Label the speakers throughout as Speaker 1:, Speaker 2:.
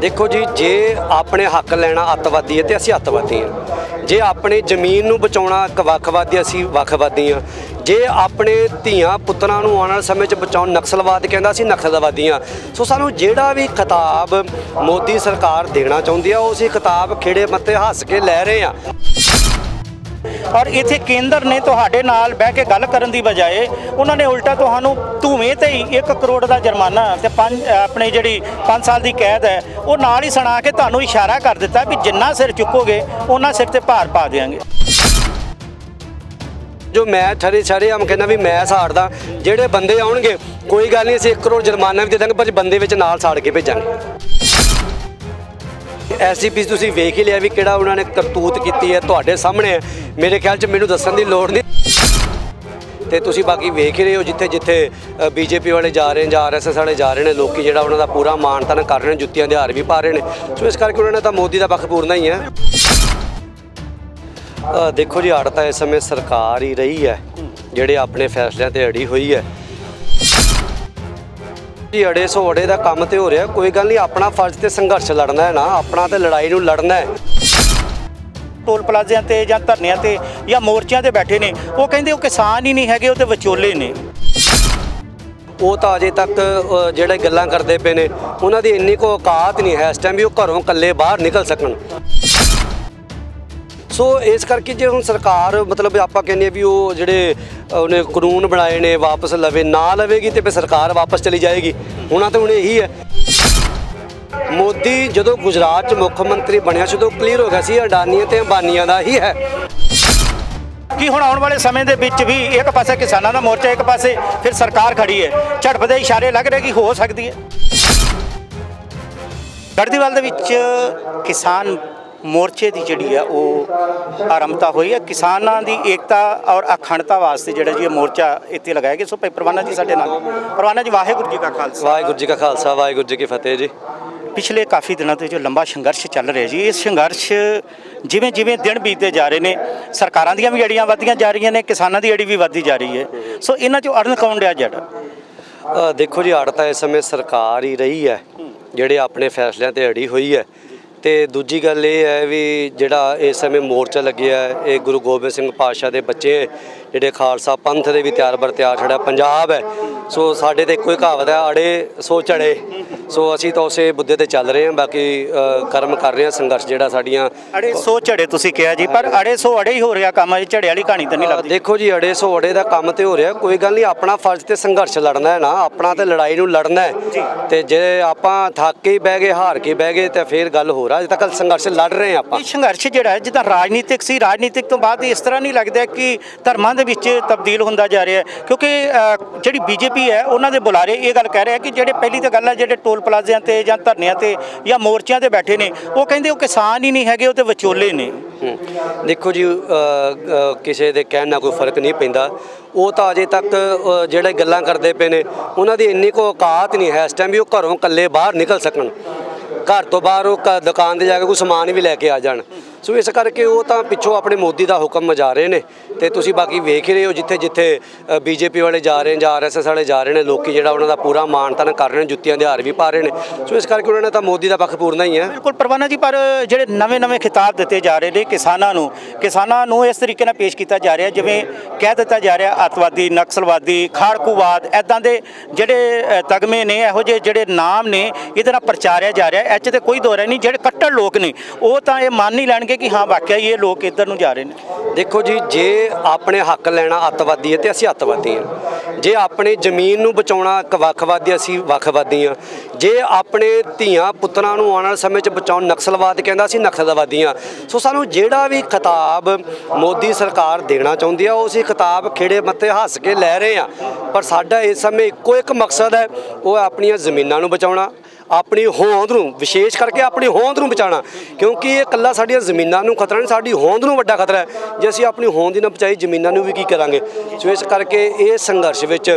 Speaker 1: देखो जी, जे अपने हक लेना अतवादी है तो असीं अतवादी हाँ। जे अपने जमीन नूं बचाउणा वखवादी असीं वखवादी हाँ। जे अपने धीआं पुत्रां नूं आउण वाले समय च बचाउण नक्सलवाद कहंदा असीं नक्सलवादी हाँ। सो सानूं जिहड़ा भी खिताब मोदी सरकार देना चाहुंदी है उस खिताब खिड़े मत्थे हੱਸ के लै रहे हैं।
Speaker 2: और इत्थे केंद्र ने तुहाडे नाल बह के गल करन दी बजाए उन्होंने उल्टा तुहानूं धूएं ते ही 1 करोड़ का जुर्माना ते अपनी जिहड़ी 5 साल की कैद है वो नाल ही सुना के तुहानूं इशारा कर दिता भी जिन्ना सिर चुकोगे उन्ना सिर ते भार पा देंगे।
Speaker 1: जो मैं छरे हम कहना भी मैं साड़दा ਜਿਹੜੇ ਬੰਦੇ ਆਉਣਗੇ कोई गल नहीं, ਅਸੀਂ 1 करोड़ जुर्माना भी दे देंगे पर ਬੰਦੇ ਵਿੱਚ ਨਾਲ ਸਾੜ ਕੇ ਭੇਜਾਂਗੇ। SCP ਤੁਸੀਂ ਵੇਖ ਹੀ ਲਿਆ ਵੀ ਕਿਹੜਾ ਉਹਨਾਂ ਨੇ ਕਰਤੂਤ ਕੀਤੀ ਹੈ, ਤੁਹਾਡੇ ਸਾਹਮਣੇ ਹੈ। ਮੇਰੇ ਖਿਆਲ 'ਚ ਮੈਨੂੰ ਦੱਸਣ ਦੀ ਲੋੜ ਨਹੀਂ ਤੇ ਤੁਸੀਂ ਬਾਕੀ ਵੇਖ ਹੀ ਰਹੇ ਹੋ ਜਿੱਥੇ ਜਿੱਥੇ BJP ਵਾਲੇ ਜਾ ਰਹੇ ਨੇ, RSS ਵਾਲੇ ਜਾ ਰਹੇ ਨੇ, ਲੋਕੀ ਜਿਹੜਾ ਉਹਨਾਂ ਦਾ ਪੂਰਾ ਮਾਣ ਤਾਣ ਕਰ ਰਹੇ ਨੇ, ਜੁੱਤੀਆਂ ਦੇ ਹਾਰ ਵੀ ਪਾ ਰਹੇ ਨੇ। ਸੋ ਇਸ ਕਰਕੇ ਉਹਨਾਂ ਨੇ ਤਾਂ ਮੋਦੀ ਦਾ ਪੱਖ ਪੂਰਨਾ ਹੀ ਹੈ। देखो जी, अड़ तो इस समय सरकार ही रही है ਜਿਹੜੇ अपने फैसलों से अड़ी हुई है जी। अड़े सो अड़े का काम तो हो रहा, कोई गल नहीं, अपना फर्ज तो संघर्ष लड़ना है ना, अपना तो लड़ाई नूं लड़ना है।
Speaker 2: टोल प्लाजियां ते जां धरनियां ते या मोर्चियां ते बैठे ने वो कहंदे वो किसान ही नहीं हैगे, वो तो विचोले ने।
Speaker 1: वो तो अजे तक ਜਿਹੜੇ ਗੱਲਾਂ ਕਰਦੇ ਪਏ ਨੇ ਉਹਨਾਂ ਦੀ ਇੰਨੀ ਕੋ ਔਕਾਤ नहीं है इस टाइम भी वो घरों इकल्ले बाहर निकल सकन। सो इस करके जो हम सरकार मतलब आप कहने भी वो जोड़े उन्हें कानून बनाए ने वापस लवे ना लवेगी तो फिर सरकार वापस चली जाएगी। होना तो उन्हें यही है। मोदी जो गुजरात च मुख्यमंत्री बनया तो क्लीयर हो गया सी अडानिया ते अंबानिया का ही है
Speaker 2: कि हुण आउण वाले समय दे विच भी एक पासे किसानां दा मोर्चा, एक पासे फिर सरकार खड़ी है, झड़प दे इशारे लग रहे कि हो सकती है। गढ़दीवाल दे विच किसान मोर्चे की जिहड़ी है वो आरंभता हुई है। किसानां दी एकता और अखंडता वास्ते जिहड़ा जी मोर्चा इत्थे लगाया गया। सो भाई परवाना जी साडे नाल। परवाना जी, वाहिगुरू जी का खालसा,
Speaker 1: वाहिगुरू जी का खालसा, वाहिगुरू जी की फतेह जी।
Speaker 2: पिछले काफ़ी दिनों से जो लंबा संघर्ष चल रहा जी, इस संघर्ष जिवें जिवें दिन बीतते जा रहे हैं, सरकारां दीयां भी अड़ियां वधदियां जा रही ने, किसानां दी अड़ी भी वधदी जा रही है। सो इन्हां चों अड़न कौन लिया जिहड़ा?
Speaker 1: देखो जी, अड़ तो इस समय सरकार ही रही है जिहड़े अपने फैसलों से अड़ी हुई है। तो दूजी गल ये है भी जिहड़ा इस समय मोर्चा लग्या है ये गुरु गोबिंद सिंह पातशाह के बच्चे जिहड़े खालसा पंथ के भी तैयार बर तैयार छड़ा पंजाब है। सो साडे ते कोई कहावत है अड़े सो चढ़े। सो असी तो उस बुद्धे ते चल रहे हैं, बाकी कर्म कर रहे हैं, संघर्ष जिहड़ा साडियां
Speaker 2: अड़े सो चढ़े तुसीं कहा जी, पर अड़े सो अड़े ही हो रहा काम है, झड़े वाली कहानी तो नहीं लगती।
Speaker 1: देखो जी, अड़े सो अड़े का काम तो हो रहा, कोई गल नहीं, अपना फर्ज तो संघर्ष लड़ना है ना, अपना तो लड़ाई नूं लड़ना है। तो जे आपां थक के बह गए, हार के बह गए तो फिर गल हो रहा। अजे तक संघर्ष लड़ रहे हैं आप।
Speaker 2: संघर्ष जिहड़ा है जिद्दां राजनीतिक सी, राजनीतिक तो बाद इस तरह नहीं लगता कि धर्मां दे विच तब्दील होंदा जा रहा है, क्योंकि जिहड़ी BJP है उन्हां दे बुलारे ये गल कह रहे हैं कि जिहड़े पहली तो गल है जिहड़े टोल प्लाजियां ते जां धरनियां ते या मोर्चियां ते बैठे ने वो कहंदे वो किसान ही नहीं हैगे, वो तो विचोले ने।
Speaker 1: देखो जी, किसी के कहण नाल कोई फर्क नहीं पैंदा। वो तो अजे तक जिहड़े गल्लां करदे पे ने उन्हां दी इन्नी को औकात नहीं है इस टाइम भी वो घरों इकल्ले बाहर निकल सकन, घर तो बाहर वो दुकान पर जाके कोई समान भी लैके आ जान। सो इस करके वो तो पिछों अपने मोदी का हुक्म मजा रहे हैं। तो तुसीं बाकी वेख ही रहे हो जिथे जिथे BJP वाले जा रहे हैं, RSS वाले जा रहे हैं, लोग जिहड़ा उन्हों पूरा मान तान कर रहे हैं, जुत्तियां दे हार भी पा रहे हैं। सो इस करके उन्होंने तो मोदी का पक्ष पूरना ही है।
Speaker 2: बिल्कुल परवाना जी, पर जिहड़े नवे नवे खिताब दिते जा रहे हैं किसानां नूं इस तरीके नाल पेश किया जा रहा है जिवें कह दिता जा रहा अतवादी, नक्सलवादी, खाड़कूवाद, इदां दे जिहड़े तगमे ने, इहो जिहे जिहड़े नाम ने इहदे नाल प्रचारिया जा रहा है। इह 'च ते कोई दो राय नहीं, जिहड़े कट्टर लोग ने वो तो ये मान नहीं लैणगे कि हाँ वाकई ये लोग इधर नूं जा रहे हैं।
Speaker 1: देखो जी, जे अपने हक लेना अतवादी है तो असीं अतवादी हाँ। जे अपने जमीन नूं बचाउणा वखवादी असीं वखवादी हाँ। जे अपने धीआं पुत्रां नूं आउण वाले समय च बचाउण नक्सलवाद कहंदा असीं नक्सलवादी हाँ। सो सानूं जिहड़ा भी खिताब मोदी सरकार देना चाहुंदी है उस खिताब खिड़े मत्थे हੱਸ के लै रहे हैं। पर साडा इस समय इक्को एक मकसद है, वो अपनियां जमीनां नूं बचाउणा, अपनी होंद नूं विशेष करके अपनी होंद नूं बचाना, क्योंकि ये कल्ला साडियां ज़मीनां नूं खतरा नहीं, साडी होंद नूं वड्डा खतरा है। जे असीं अपनी होंद ही ना बचाई ज़मीनां नूं भी की करांगे। सो इस करके ये संघर्ष विच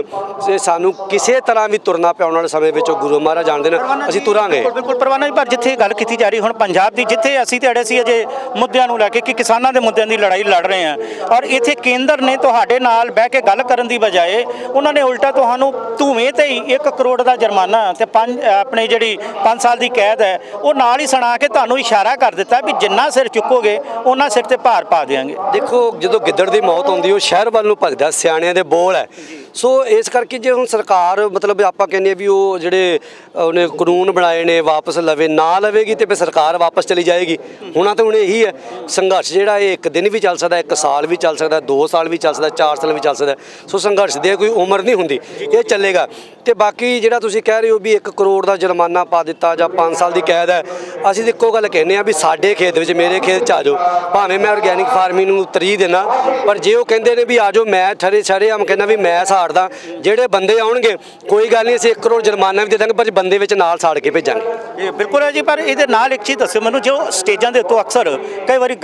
Speaker 1: सानूं किसी तरह भी तुरना पिया आउण वाले समय विच गुरु महाराज जाणदे ने असीं तुरांगे।
Speaker 2: बिल्कुल परवाना जी, पर जिथे गल की जा रही हुण पंजाब की, जिथे असीं ते अड़े सी अजे मुद्दिआं नूं लैके कि किसानां दे मुद्दिआं दी लड़ाई लड़ रहे हैं, और इत्थे केंद्र ने तुहाडे नाल बह के गल करन दी बजाए उन्होंने उल्टा तुहानूं धूएं ते ही 1 करोड़ का जुर्माना ते अपने ਜਿਹੜੀ 5 ਸਾਲ ਦੀ ਕੈਦ ਹੈ ਉਹ ਨਾਲ ਹੀ ਸੁਣਾ ਕੇ ਤੁਹਾਨੂੰ ਇਸ਼ਾਰਾ ਕਰ ਦਿੱਤਾ ਵੀ ਜਿੰਨਾ ਸਿਰ ਚੁੱਕੋਗੇ ਉਹਨਾਂ ਸਿਰ ਤੇ ਭਾਰ ਪਾ ਦੇਵਾਂਗੇ।
Speaker 1: ਦੇਖੋ ਜਦੋਂ ਗਿੱਦੜ ਦੀ ਮੌਤ ਹੁੰਦੀ ਉਹ ਸ਼ਹਿਰ ਵੱਲ ਨੂੰ ਭੱਜਦਾ, ਸਿਆਣਿਆਂ ਦੇ ਬੋਲ ਹੈ। ਸੋ ਇਸ ਕਰਕੇ ਜੇ ਹੁਣ ਸਰਕਾਰ ਮਤਲਬ ਆਪਾਂ ਕਹਿੰਦੇ ਵੀ ਉਹ ਜਿਹੜੇ ਉਹਨੇ ਕਾਨੂੰਨ ਬਣਾਏ ਨੇ ਵਾਪਸ ਲਵੇ ਨਾ ਲਵੇਗੀ ਤੇ ਫਿਰ ਸਰਕਾਰ ਵਾਪਸ ਚਲੀ ਜਾਏਗੀ। ਹੁਣ ਤਾਂ ਹੁਣ ਇਹੀ ਹੈ ਸੰਘਰਸ਼ ਜਿਹੜਾ ਇਹ ਇੱਕ ਦਿਨ ਵੀ ਚੱਲ ਸਕਦਾ, 1 ਸਾਲ ਵੀ ਚੱਲ ਸਕਦਾ, 2 ਸਾਲ ਵੀ ਚੱਲ ਸਕਦਾ, 4 ਸਾਲ ਵੀ ਚੱਲ ਸਕਦਾ। ਸੋ ਸੰਘਰਸ਼ ਦੀ ਕੋਈ ਉਮਰ ਨਹੀਂ ਹੁੰਦੀ, ਇਹ ਚੱਲੇਗਾ। ਤੇ ਬਾਕੀ ਜਿਹੜਾ ਤੁਸੀਂ ਕਹਿ ਰਹੇ ਹੋ ਵੀ 1 ਕਰੋੜ ਦਾ ਜੁਰਮਾਨਾ ਪਾ ਦਿੱਤਾ ਜਾਂ 5 ਸਾਲ ਦੀ ਕੈਦ ਹੈ, ਅਸੀਂ ਤਾਂ ਇੱਕੋ ਗੱਲ ਕਹਿੰਦੇ ਆ ਵੀ ਸਾਡੇ ਖੇਤ ਵਿੱਚ ਮੇਰੇ ਖੇਤ 'ਚ ਆ ਜਾਓ, ਭਾਵੇਂ ਮੈਂ ਆਰਗੈਨਿਕ ਫਾਰਮਿੰਗ ਨੂੰ ਤਰਜੀਹ ਦੇਣਾ, ਪਰ ਜੇ ਉਹ ਕਹਿੰਦੇ ਨੇ ਵੀ ਆ ਜਾਓ ਮੈਂ ਸ਼ਰੇਆਮ ਕਹਿੰਦਾ ਵੀ ਮੈਂ ਸਾੜਦਾ, ਜਿਹੜੇ ਬੰਦੇ ਆਉਣਗੇ ਕੋਈ ਗੱਲ ਨਹੀਂ ਅਸੀਂ 1 ਕਰੋੜ ਜੁਰਮਾਨਾ ਵੀ ਦੇ ਦਾਂਗੇ ਪਰ ਬੰਦੇ ਵਿੱਚ ਨਾਲ ਸਾੜ ਕੇ ਭੇਜਾਂਗੇ।
Speaker 2: ਇਹ ਬਿਲਕੁਲ ਹੈ ਜੀ, ਪਰ ਇਹਦੇ ਨਾਲ ਇੱਕ ਚੀਜ਼ ਦੱਸਿਓ ਮੈਨੂੰ, ਜੋ ਸਟੇਜਾਂ ਦੇ ਉੱਤੋਂ ਅਕਸਰ ਕਈ ਵਾਰੀ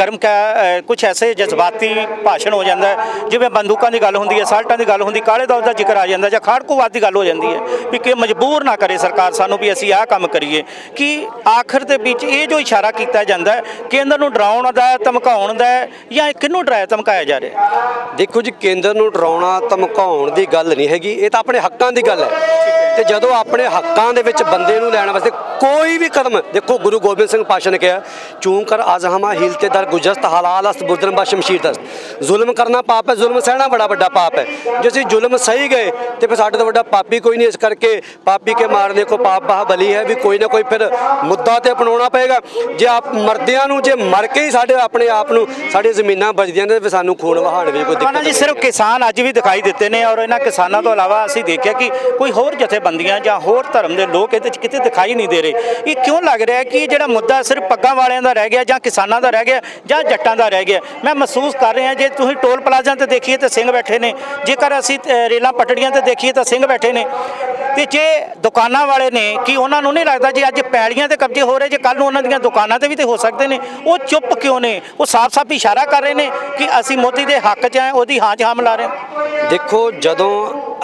Speaker 2: ਕੁਝ ਐਸੇ ਜਜ਼ਬਾਤੀ ਭਾਸ਼ਣ ਹੋ ਜਾਂਦਾ ਜਿਵੇਂ ਬੰਦੂਕਾਂ ਦੀ ਗੱਲ ਹੁੰਦੀ ਹੈ, ਸਾਲਟਾਂ ਦੀ ਗੱਲ ਹੁੰਦੀ, ਕਾਲੇ ਦੌਰ ਦਾ ਜ਼ਿਕਰ ਆ ਜਾਂਦਾ ਜਾਂ ਖਾੜਕੂਵਾਦ ਦੀ ਗੱਲ ਹੋ ਜਾਂਦੀ ਹੈ ਵੀ ਕਿ ਮਜਬੂਰ ਨਾ ਕਰੇ ਸਰਕਾਰ ਸਾਨੂੰ ਵੀ ਅਸੀਂ ਆਹ ਕੰਮ ਕਰੀਏ। ਕਿ ਆਖਰ ਦੇ ਵਿੱਚ ਇਹ ਜੋ ਇਸ਼ਾਰਾ ਕੀਤਾ ਜਾਂਦਾ ਕੇਂਦਰ ਨੂੰ ਡਰਾਉਣ ਦਾ, ਧਮਕਾਉਣ ਦਾ, ਜਾਂ ਕਿਹਨੂੰ ਡਰਾਇਆ ਧਮਕਾਇਆ ਜਾ ਰਿਹਾ?
Speaker 1: ਦੇਖੋ ਜੀ ਕੇਂਦਰ ਨੂੰ ਡਰਾਉਣਾ ਧਮਕਾਉਣ ਦੀ ਗੱਲ ਨਹੀਂ ਹੈਗੀ, ਇਹ ਤਾਂ ਆਪਣੇ ਹੱਕਾਂ ਦੀ ਗੱਲ ਹੈ। ਤੇ ਜਦੋਂ ਆਪਣੇ ਹੱਕਾਂ ਦੇ ਵਿੱਚ ਬੰਦੇ ਨੂੰ ਲੈਣ ਵਾਸਤੇ ਕੋਈ ਵੀ ਕਦਮ, ਦੇਖੋ ਗੁਰੂ ਗੋਬਿੰਦ ਸਿੰਘ ਪਾਤਸ਼ਾਹ ਨੇ ਕਿਹਾ ਚੂੰ ਕਰ ਅਜ਼ ਹਮਾ ਹੀਲ ਤੇ ਦਰ ਗੁਜਸਤ ਹਲਾਲ ਅਸਤ ਬੁਰਦਨ ਬਾ ਸ਼ਮਸ਼ੀਰ ਦਸਤ, ਜ਼ੁਲਮ ਕਰਨਾ ਪਾਪ ਹੈ, ਜ਼ੁਲਮ ਸਹਿਣਾ ਬੜਾ ਵੱਡਾ ਪਾਪ ਹੈ। ਜੇ ਅਸੀਂ ਜ਼ੁਲਮ ਸਹੀ ਗਏ ਤੇ ਫਿਰ ਸਾਡੇ ਤੋਂ ਵੱਡਾ ਪਾਪੀ ਕੋਈ ਨਹੀਂ। ਇਸ ਕਰਕੇ ਪਾਪੀ ਕੇ ਮਾਰਨੇ ਕੋ ਪਾਪ ਬਾਹਬਲੀ ਹੈ ਵੀ ਕੋਈ ਨਾ ਕੋਈ ਫਿਰ ਮੁੱਦਾ ਤੇ ਅਪਣਾਉਣਾ ਪਏਗਾ। ਜੇ ਆਪ ਮਰਦਿਆਂ ਨੂੰ ਜੇ ਮਰ ਕੇ ਹੀ ਸਾਡੇ ਆਪਣੇ ਆਪ ਨੂੰ ਸਾਡੀਆਂ ਜ਼ਮੀਨਾਂ ਬਚਦੀਆਂ ਨੇ ਤੇ ਸਾਨੂੰ ਖੂਨ ਵਹਾਉਣ ਵਿੱਚ ਕੋਈ ਦਿੱਕਤ
Speaker 2: ਨਹੀਂ। ਸਿਰਫ ਕਿਸਾਨ ਅੱਜ ਵੀ ਦਿਖਾਈ ਦਿੱਤੇ ਨੇ ਔਰ ਇਹਨਾਂ ਕਿਸਾਨਾਂ ਤੋਂ ਇਲਾਵਾ ਅਸੀਂ ਦੇਖਿਆ ਕਿ ਕੋਈ ਹੋਰ ਜਥੇਬੰਦੀਆਂ ਜਾਂ ਹੋਰ ਧਰਮ ਦੇ ਲੋਕ ਇਹਦੇ 'ਚ ਕਿਤੇ ਦਿਖਾਈ ਨਹੀਂ ਦੇ ਰਹੇ। ਇਹ ਕਿਉਂ ਲੱਗ ਰਿਹਾ ਕਿ ਜਿਹੜਾ ਮੁੱਦਾ ਸਿਰਫ ਪੱਗਾਂ ਵਾਲਿਆਂ ਦਾ ਰਹਿ ਗਿਆ ਜਾਂ ਕਿਸਾਨਾਂ ਦਾ ਰਹਿ ਗਿਆ ਜਾਂ ਜੱਟਾਂ ਦਾ ਰਹਿ ਗਿਆ? ਮੈਂ ਮਹਿਸੂਸ ਕਰ ਰਿਹਾ ਜੇ ਤੁਸੀਂ ਟੋਲ ਪਲਾਜ਼ਾ ਤੇ ਦੇਖੀਏ ਤਾਂ ਸਿੰਘ ਬੈਠੇ ਨੇ, ਜੇਕਰ ਅਸੀਂ ਰੇਲਾਂ ਪਟੜੀਆਂ ਤੇ ਦੇਖੀਏ ਤਾਂ ਸਿੰਘ ਬੈਠੇ ਨੇ, ਤੇ ਜੇ ਦੁਕਾਨਾਂ ਵਾਲੇ ਨੇ ਕਿ ਉਹਨਾਂ ਨੂੰ ਨਹੀਂ ਲੱਗਦਾ ਜੇ ਅੱਜ ਪੈੜੀਆਂ ਤੇ ਕਬਜ਼ੇ ਹੋ ਰਹੇ ਜੇ ਕੱਲ ਨੂੰ ਉਹਨਾਂ ਦੀਆਂ ਦੁਕਾਨਾਂ ਤੇ ਵੀ ਤੇ ਹੋ ਸਕਦੇ ਨੇ? ਉਹ ਚੁੱਪ ਕਿਉਂ ਨੇ? ਉਹ ਸਾਫ਼-ਸਾਫ਼ ਇਸ਼ਾਰਾ ਕਰ ਰਹੇ ਨੇ ਕਿ ਅਸੀਂ ਮੋਦੀ ਦੇ ਹੱਕ 'ਚ ਹਾਂ, ਉਹਦੀ ਹਾਂ 'ਚ ਹਾਂ ਮਿਲਾ ਰਹੇ ਹਾਂ।
Speaker 1: ਦੇਖੋ ਜਦੋਂ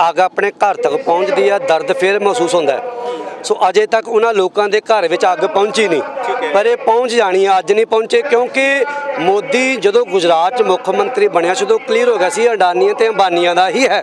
Speaker 1: ਅੱਗ ਆਪਣੇ ਘਰ ਤੱਕ ਪਹੁੰਚਦੀ ਆ ਦਰਦ ਫਿਰ ਮਹਿਸੂਸ ਹੁੰਦਾ ਹੈ। ਸੋ ਅਜੇ ਤੱਕ ਉਹਨਾਂ ਲੋਕਾਂ ਦੇ ਘਰ ਵਿੱਚ ਅੱਗ ਪਹੁੰਚੀ ਨਹੀਂ, ਪਰ ਇਹ ਪਹੁੰਚ ਜਾਣੀ ਆ। ਅੱਜ ਨਹੀਂ ਪਹੁੰਚੇ ਕਿਉਂਕਿ ਮੋਦੀ ਜਦੋਂ ਗੁਜਰਾਤ 'ਚ ਮੁੱਖ ਮੰਤਰੀ ਬਣਿਆ ਸੀ ਉਦੋਂ ਕਲੀਅਰ ਹੋ ਗਿਆ ਸੀ ਅਡਾਨੀਆਂ ਤੇ ਅੰਬਾਨੀਆਂ ਦਾ ਹੀ ਹੈ।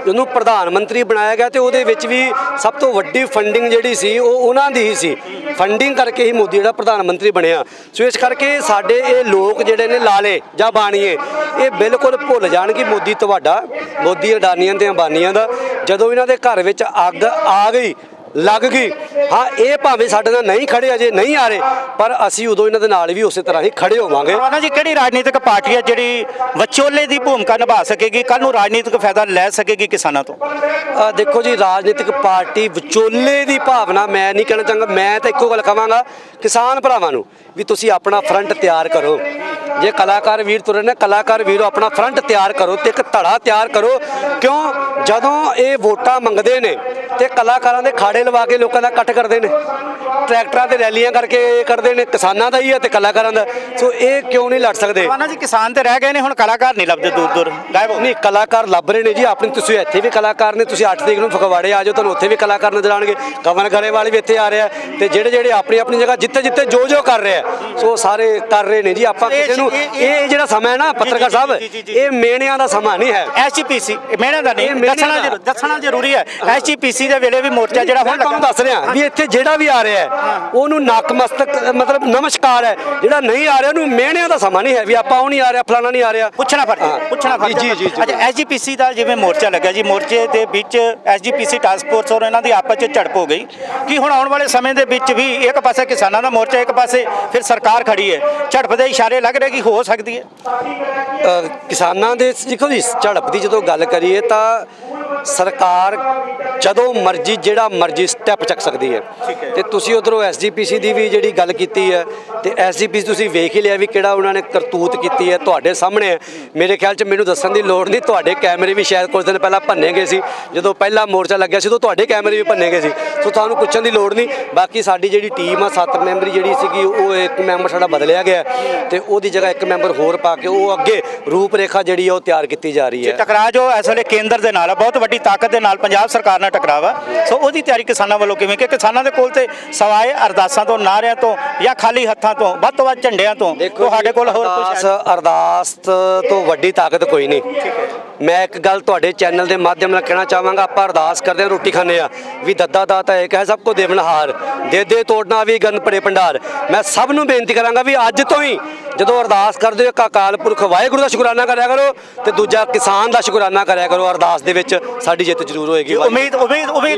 Speaker 1: ਉਹਨੂੰ ਪ੍ਰਧਾਨ ਮੰਤਰੀ ਬਣਾਇਆ ਗਿਆ ਤੇ ਉਹਦੇ ਵਿੱਚ ਵੀ ਸਭ ਤੋਂ ਵੱਡੀ ਫੰਡਿੰਗ ਜਿਹੜੀ ਸੀ ਉਹ ਉਹਨਾਂ ਦੀ ਹੀ ਸੀ। ਫੰਡਿੰਗ ਕਰਕੇ ਹੀ ਮੋਦੀ ਜਿਹੜਾ ਪ੍ਰਧਾਨ ਮੰਤਰੀ ਬਣਿਆ। ਸੋ ਇਸ ਕਰਕੇ ਸਾਡੇ ਇਹ ਲੋਕ ਜਿਹੜੇ ਨੇ ਲਾਲੇ ਜਾਂ ਬਾਣੀਏ ਇਹ ਬਿਲਕੁਲ ਭੁੱਲ ਜਾਣ ਕਿ ਮੋਦੀ ਤੁਹਾਡਾ, ਮੋਦੀ ਅਡਾਨੀਆਂ ਤੇ ਅੰਬਾਨੀਆਂ ਦਾ। ਜਦੋਂ ਇਹਨਾਂ ਦੇ ਘਰ ਵਿੱਚ ਅੱਗ ਆ ਗਈ ਲੱਗ ਗਈ, ਹਾਂ ਇਹ ਭਾਵੇਂ ਸਾਡੇ ਨਾਲ ਨਹੀਂ ਖੜੇ ਅਜੇ ਨਹੀਂ ਆ ਰਹੇ, ਪਰ ਅਸੀਂ ਉਦੋਂ ਇਹਨਾਂ ਦੇ ਨਾਲ ਵੀ ਉਸੇ ਤਰ੍ਹਾਂ ਹੀ ਖੜੇ ਹੋਵਾਂਗੇ।
Speaker 2: ਰਾਣਾ ਜੀ ਕਿਹੜੀ ਰਾਜਨੀਤਿਕ ਪਾਰਟੀ ਹੈ ਜਿਹੜੀ ਵਿਚੋਲੇ ਦੀ ਭੂਮਿਕਾ ਨਿਭਾ ਸਕੇਗੀ, ਕੱਲ ਨੂੰ ਰਾਜਨੀਤਿਕ ਫਾਇਦਾ ਲੈ ਸਕੇਗੀ ਕਿਸਾਨਾਂ ਤੋਂ?
Speaker 1: ਦੇਖੋ ਜੀ ਰਾਜਨੀਤਿਕ ਪਾਰਟੀ ਵਿਚੋਲੇ ਦੀ ਭਾਵਨਾ ਮੈਂ ਨਹੀਂ ਕਹਿਣਾ ਚਾਹਾਂਗਾ। ਮੈਂ ਤਾਂ ਇੱਕੋ ਗੱਲ ਕਹਾਂਗਾ ਕਿਸਾਨ ਭਰਾਵਾਂ ਨੂੰ ਵੀ ਤੁਸੀਂ ਆਪਣਾ ਫਰੰਟ ਤਿਆਰ ਕਰੋ। ਜੇ ਕਲਾਕਾਰ ਵੀਰ ਤੁਰੇ ਨੇ, ਕਲਾਕਾਰ ਵੀਰੋ ਆਪਣਾ ਫਰੰਟ ਤਿਆਰ ਕਰੋ ਤੇ ਇੱਕ ਧੜਾ ਤਿਆਰ ਕਰੋ। ਕਿਉਂ ਜਦੋਂ ਇਹ ਵੋਟਾਂ ਮੰਗਦੇ ਨੇ ਤੇ ਕਲਾਕਾਰਾਂ ਦੇ ਖਾੜੇ ਲਵਾ ਕੇ ਲੋਕਾਂ ਦਾ ਇਕੱਠ ਕਰਦੇ ਨੇ, ਟਰੈਕਟਰਾਂ ਤੇ ਰੈਲੀਆਂ ਕਰਕੇ ਇਹ ਕਰਦੇ ਨੇ, ਕਿਸਾਨਾਂ ਦਾ ਹੀ ਹੈ ਤੇ ਕਲਾਕਾਰਾਂ ਦਾ। ਸੋ ਇਹ ਕਿਉਂ ਨਹੀਂ ਲੜ ਸਕਦੇ?
Speaker 2: ਰਾਣਾ ਜੀ ਕਿਸਾਨ ਤੇ ਰਹਿ ਗਏ ਨੇ, ਹੁਣ ਕਲਾਕਾਰ ਨਹੀਂ ਲੱਭਦੇ, ਦੂਰ ਦੂਰ ਗਾਇਬ ਹੋ।
Speaker 1: ਨਹੀਂ ਕਲਾਕਾਰ ਲੱਭ ਰਹੇ ਨੇ ਜੀ ਆਪਣੀ। ਤੁਸੀਂ ਇੱਥੇ ਵੀ ਕਲਾਕਾਰ ਨੇ, ਤੁਸੀਂ 8 ਤਰੀਕ ਨੂੰ ਫਗਵਾੜੇ ਆ ਜਾਓ ਤੁਹਾਨੂੰ ਉੱਥੇ ਵੀ ਕਲਾਕਾਰ ਨਜ਼ਰ ਆਉਣਗੇ। ਕਵਨ ਗਰੇਵਾਲ ਵੀ ਇੱਥੇ ਆ ਰਿਹਾ ਤੇ ਜਿਹੜੇ ਆਪਣੀ ਆਪਣੀ ਜਗ੍ਹਾ ਜਿੱਥੇ ਜਿੱਥੇ ਜੋ ਕਰ ਰਹੇ ਆ ਸੋ ਸਾਰੇ ਕਰ ਰਹੇ ਨੇ ਜੀ। ਆਪਾਂ ਕਿਸੇ ਨੂੰ ਇਹ ਜਿਹੜਾ ਸਮਾਂ ਹੈ ਨਾ ਪੱਤਰਕਾਰ ਸਾਹਿਬ, ਇਹ ਮੇਣਿਆਂ ਦਾ ਸਮਾਂ ਨਹੀਂ ਹੈ।
Speaker 2: ਐਸਜੀਪੀਸੀ ਮੇਣਿਆਂ ਦਾ ਨਹੀਂ, ਦੱਸਣਾ ਜ਼ਰੂਰੀ ਹੈ। ਐਸਜੀਪੀਸੀ ਦੇ ਵੇਲੇ ਵੀ ਮੋਰਚਾ ਜਿਹੜਾ ਹੁਣ
Speaker 1: ਤੁਹਾਨੂੰ ਦੱਸ ਰਿਹਾ ਵੀ ਇੱਥੇ ਜਿਹੜਾ ਵੀ ਆ ਰਿਹਾ ਉਹਨੂੰ ਨਕਮਸਤਕ ਮਤਲਬ ਨਮਸਕਾਰ ਹੈ, ਜਿਹੜਾ ਨਹੀਂ ਆ ਰਿਹਾ ਉਹਨੂੰ ਮਿਹਣਿਆਂ ਦਾ ਸਮਾਂ ਨਹੀਂ ਹੈ ਵੀ ਆਪਾਂ ਉਹ ਨਹੀਂ ਆ ਰਿਹਾ ਫਲਾਣਾ ਨਹੀਂ ਆ ਰਿਹਾ।
Speaker 2: ਪੁੱਛਣਾ ਫਰਜ਼ ਜੀ। ਅੱਛਾ ਐਸਜੀਪੀਸੀ ਦਾ ਜਿਵੇਂ ਮੋਰਚਾ ਲੱਗਿਆ ਜੀ, ਮੋਰਚੇ ਦੇ ਵਿੱਚ ਐਸਜੀਪੀਸੀ ਟਾਸਕ ਫੋਰਸ ਔਰ ਇਹਨਾਂ ਦੀ ਆਪਸ 'ਚ ਝੜਪ ਹੋ ਗਈ ਕਿ ਹੁਣ ਆਉਣ ਵਾਲੇ ਸਮੇਂ ਦੇ ਵਿੱਚ ਵੀ ਇੱਕ ਪਾਸੇ ਕਿਸਾਨਾਂ ਦਾ ਮੋਰਚਾ, ਇੱਕ ਪਾਸੇ ਫਿਰ ਸਰਕਾਰ ਖੜੀ ਹੈ, ਝੜਪ ਦੇ ਇਸ਼ਾਰੇ ਲੱਗ ਰਹੇ ਕਿ ਹੋ ਸਕਦੀ ਹੈ?
Speaker 1: ਕਿਸਾਨਾਂ ਦੇ ਦੇਖੋ ਜੀ ਝੜਪ ਦੀ ਜਦੋਂ ਗੱਲ ਕਰੀਏ ਤਾਂ ਸਰਕਾਰ ਜਦੋਂ ਮਰਜ਼ੀ ਜਿਹੜਾ ਮਰਜ਼ੀ ਸਟੈਪ ਚੱਕ ਸਕਦੀ ਹੈ। ਤੇ ਤੁਸੀਂ ਉਧਰੋਂ ਐਸਜੀਪੀਸੀ ਦੀ ਵੀ ਜਿਹੜੀ ਗੱਲ ਕੀਤੀ ਹੈ ਤੇ ਐਸਜੀਪੀਸੀ ਤੁਸੀਂ ਵੇਖ ਹੀ ਲਿਆ ਵੀ ਕਿਹੜਾ ਉਹਨਾਂ ਨੇ ਕਰਤੂਤ ਕੀਤੀ ਹੈ, ਤੁਹਾਡੇ ਸਾਹਮਣੇ ਹੈ। ਮੇਰੇ ਖਿਆਲ 'ਚ ਮੈਨੂੰ ਦੱਸਣ ਦੀ ਲੋੜ ਨਹੀਂ, ਤੁਹਾਡੇ ਕੈਮਰੇ ਵੀ ਸ਼ਾਇਦ ਕੁਝ ਦਿਨ ਪਹਿਲਾਂ ਭੰਨੇ ਗਏ ਸੀ। ਜਦੋਂ ਪਹਿਲਾ ਮੋਰਚਾ ਲੱਗਿਆ ਸੀ ਉਦੋਂ ਤੁਹਾਡੇ ਕੈਮਰੇ ਵੀ ਭੰਨੇ ਗਏ ਸੀ। ਸੋ ਤੁਹਾਨੂੰ ਪੁੱਛਣ ਦੀ ਲੋੜ ਨਹੀਂ। ਬਾਕੀ ਸਾਡੀ ਜਿਹੜੀ ਟੀਮ ਆ 7 ਮੈਂਬਰੀ ਜਿਹੜੀ ਸੀਗੀ ਉਹ 1 ਮੈਂਬਰ ਸਾਡਾ ਬਦਲਿਆ ਗਿਆ ਤੇ ਉਹਦੀ ਜਗ੍ਹਾ 1 ਮੈਂਬਰ ਹੋਰ ਪਾ ਕੇ ਉਹ ਅੱਗੇ ਰੂਪ ਰੇਖਾ ਜਿਹੜੀ ਉਹ ਤਿਆਰ ਕੀਤੀ ਜਾ ਰਹੀ ਹੈ।
Speaker 2: ਟਕਰਾਅ ਜੋ ਇਸ ਵੇਲੇ ਕੇਂਦਰ ਦੇ ਨਾਲ ਬਹੁਤ ਵੱਡੀ ਤਾਕਤ ਦੇ ਨਾਲ ਪੰਜਾਬ ਸਰਕਾਰ ਨਾਲ ਟਕਰਾਵਾ, ਸੋ ਉਹਦੀ ਤਿਆਰੀ ਕਿਸਾਨਾਂ ਵੱਲੋਂ ਕਿਵੇਂ? ਕਿ ਕਿਸਾਨਾਂ ਦੇ ਕੋਲ ਤੇ ਸਵਾਏ ਅਰਦਾਸਾਂ ਤੋਂ, ਨਾਅਰਿਆਂ ਤੋਂ ਜਾਂ ਖਾਲੀ ਹੱਥਾਂ ਤੋਂ, ਵੱਧ ਤੋਂ ਵੱਧ ਝੰਡਿਆਂ ਤੋਂ ਤੁਹਾਡੇ ਕੋਲ ਹੋਰ ਕੁਝ?
Speaker 1: ਅਰਦਾਸ ਤੋਂ ਵੱਡੀ ਤਾਕਤ ਕੋਈ ਨਹੀਂ। ਮੈਂ ਇੱਕ ਗੱਲ ਤੁਹਾਡੇ ਚੈਨਲ ਦੇ ਮਾਧਿਅਮ ਨਾਲ ਕਹਿਣਾ ਚਾਹਾਂਗਾ, ਆਪਾਂ ਅਰਦਾਸ ਕਰਦੇ ਹਾਂ, ਰੋਟੀ ਖਾਂਦੇ ਆ ਵੀ ਦੱਦਾ ਦਾਤਾ ਏਕ ਹੈ ਸਭ ਕੋ ਦੇਵਨਹਾਰ, ਦੇ ਦੇ ਤੋੜਨਾ ਵੀ ਗੰਨ ਭਰੇ ਭੰਡਾਰ। ਮੈਂ ਸਭ ਨੂੰ ਬੇਨਤੀ ਕਰਾਂਗਾ ਵੀ ਅੱਜ ਤੋਂ ਹੀ ਜਦੋਂ ਅਰਦਾਸ ਕਰਦੇ ਹੋ ਇੱਕ ਅਕਾਲ ਪੁਰਖ ਵਾਹਿਗੁਰੂ ਦਾ ਸ਼ੁਕਰਾਨਾ ਕਰਿਆ ਕਰੋ ਤੇ ਦੂਜਾ ਕਿਸਾਨ ਦਾ ਸ਼ੁਕਰਾਨਾ ਕਰਿਆ ਕਰੋ। ਅਰਦਾਸ ਦੇ ਵਿੱਚ ਸਾਡੀ ਜਿੱਤ ਜ਼ਰੂਰ ਹੋਏਗੀ।
Speaker 2: ਉਮੀਦ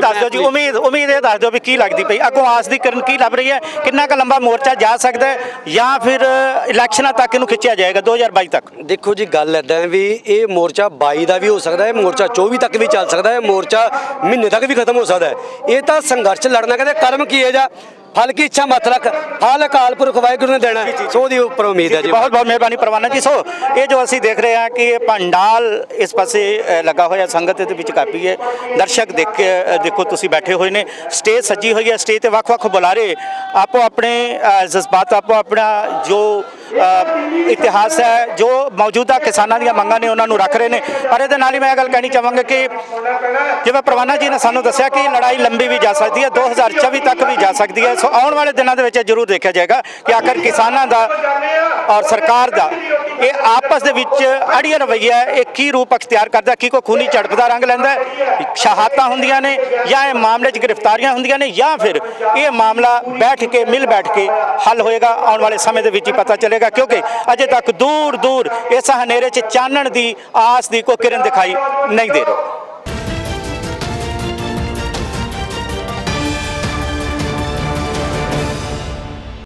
Speaker 2: ਦੱਸ ਦਿਓ ਜੀ, ਉਮੀਦ ਇਹ ਦੱਸ ਦਿਓ ਵੀ ਕੀ ਲੱਗਦੀ ਪਈ ਅੱਗੋਂ ਆਸ ਦੀ ਕਿਰਨ ਕੀ ਲੱਭ ਰਹੀ ਹੈ? ਕਿੰਨਾ ਕੁ ਲੰਬਾ ਮੋਰਚਾ ਜਾ ਸਕਦਾ ਹੈ ਜਾਂ ਫਿਰ ਇਲੈਕਸ਼ਨਾਂ ਤੱਕ ਇਹਨੂੰ ਖਿੱਚਿਆ ਜਾਏਗਾ 2022 ਤੱਕ?
Speaker 1: ਦੇਖੋ ਜੀ, ਗੱਲ ਇੱਦਾਂ ਹੈ ਵੀ ਇਹ ਮੋਰਚਾ 22 ਦਾ ਵੀ ਹੋ ਸਕਦਾ ਹੈ, ਮੋਰਚਾ 24 ਤੱਕ ਵੀ ਚੱਲ ਸਕਦਾ ਹੈ, ਮੋਰਚਾ ਮਹੀਨੇ ਤੱਕ ਵੀ ਖਤਮ ਹੋ ਸਕਦਾ ਹੈ। ਇਹ ਤਾਂ ਸੰਘਰਸ਼ ਲੜਨਾ, ਕਹਿੰਦੇ ਕਰਮ ਕੀਏ ਜਾ ਫਲ ਕੀ ਇੱਛਾ ਮਤ ਰੱਖ, ਫਲ ਅਕਾਲ ਪੁਰਖ ਵਾਹਿਗੁਰੂ ਨੇ ਦੇਣਾ, ਸੋ ਉਹਦੀ ਉੱਪਰ ਉਮੀਦ ਹੈ ਜੀ।
Speaker 2: ਬਹੁਤ ਬਹੁਤ ਮਿਹਰਬਾਨੀ ਪ੍ਰਵਾਨਾ ਜੀ। ਸੋ ਇਹ ਜੋ ਅਸੀਂ ਦੇਖ ਰਹੇ ਹਾਂ ਕਿ ਇਹ ਪੰਡਾਲ ਇਸ ਪਾਸੇ ਲੱਗਾ ਹੋਇਆ, ਸੰਗਤ ਦੇ ਵਿੱਚ ਕਾਫੀ ਹੈ, ਦਰਸ਼ਕ ਦੇਖੋ ਤੁਸੀਂ ਬੈਠੇ ਹੋਏ ਨੇ, ਸਟੇਜ ਸੱਜੀ ਹੋਈ ਹੈ, ਸਟੇਜ ਤੇ ਵੱਖ-ਵੱਖ ਬੁਲਾਰੇ ਆਪੋ ਆਪਣੇ ਜਜ਼ਬਾਤ, ਆਪੋ ਆਪਣਾ ਜੋ ਇਤਿਹਾਸ ਹੈ, ਜੋ ਮੌਜੂਦਾ ਕਿਸਾਨਾਂ ਦੀਆਂ ਮੰਗਾਂ ਨੇ ਉਹਨਾਂ ਨੂੰ ਰੱਖ ਰਹੇ ਨੇ। ਪਰ ਇਹਦੇ ਨਾਲ ਹੀ ਮੈਂ ਇਹ ਗੱਲ ਕਹਿਣੀ ਚਾਹਾਂਗਾ ਕਿ ਜਿਵੇਂ ਪ੍ਰਵਾਨਾ ਜੀ ਨੇ ਸਾਨੂੰ ਦੱਸਿਆ ਕਿ ਲੜਾਈ ਲੰਬੀ ਵੀ ਜਾ ਸਕਦੀ ਹੈ, 2024 ਤੱਕ ਵੀ ਜਾ ਸਕਦੀ ਹੈ। ਸੋ ਆਉਣ ਵਾਲੇ ਦਿਨਾਂ ਦੇ ਵਿੱਚ ਜ਼ਰੂਰ ਦੇਖਿਆ ਜਾਏਗਾ ਕਿ ਆਖਰ ਕਿਸਾਨਾਂ ਦਾ ਔਰ ਸਰਕਾਰ ਦਾ ਇਹ ਆਪਸ ਦੇ ਵਿੱਚ ਅੜੀਆ ਰਵੱਈਆ ਹੈ, ਇਹ ਕੀ ਰੂਪ ਅਖਤਿਆਰ ਕਰਦਾ, ਕੀ ਕੋਈ ਖੂਨੀ ਝੜਪ ਦਾ ਰੰਗ ਲੈਂਦਾ, ਸ਼ਹਾਦਤਾਂ ਹੁੰਦੀਆਂ ਨੇ ਜਾਂ ਇਹ ਮਾਮਲੇ 'ਚ ਗ੍ਰਿਫਤਾਰੀਆਂ ਹੁੰਦੀਆਂ ਨੇ, ਜਾਂ ਫਿਰ ਇਹ ਮਾਮਲਾ ਬੈਠ ਕੇ ਮਿਲ ਬੈਠ ਕੇ ਹੱਲ ਹੋਏਗਾ। ਆਉਣ ਵਾਲੇ ਸਮੇਂ ਦੇ ਵਿੱਚ ਹੀ ਪਤਾ ਚੱਲੇਗਾ, ਕਿਉਂਕਿ ਅਜੇ ਤੱਕ ਦੂਰ ਦੂਰ ਇਸ ਹਨੇਰੇ 'ਚ ਚਾਨਣ ਦੀ ਆਸ ਦੀ ਕੋਈ ਕਿਰਨ ਦਿਖਾਈ ਨਹੀਂ ਦੇ ਰਹੀ।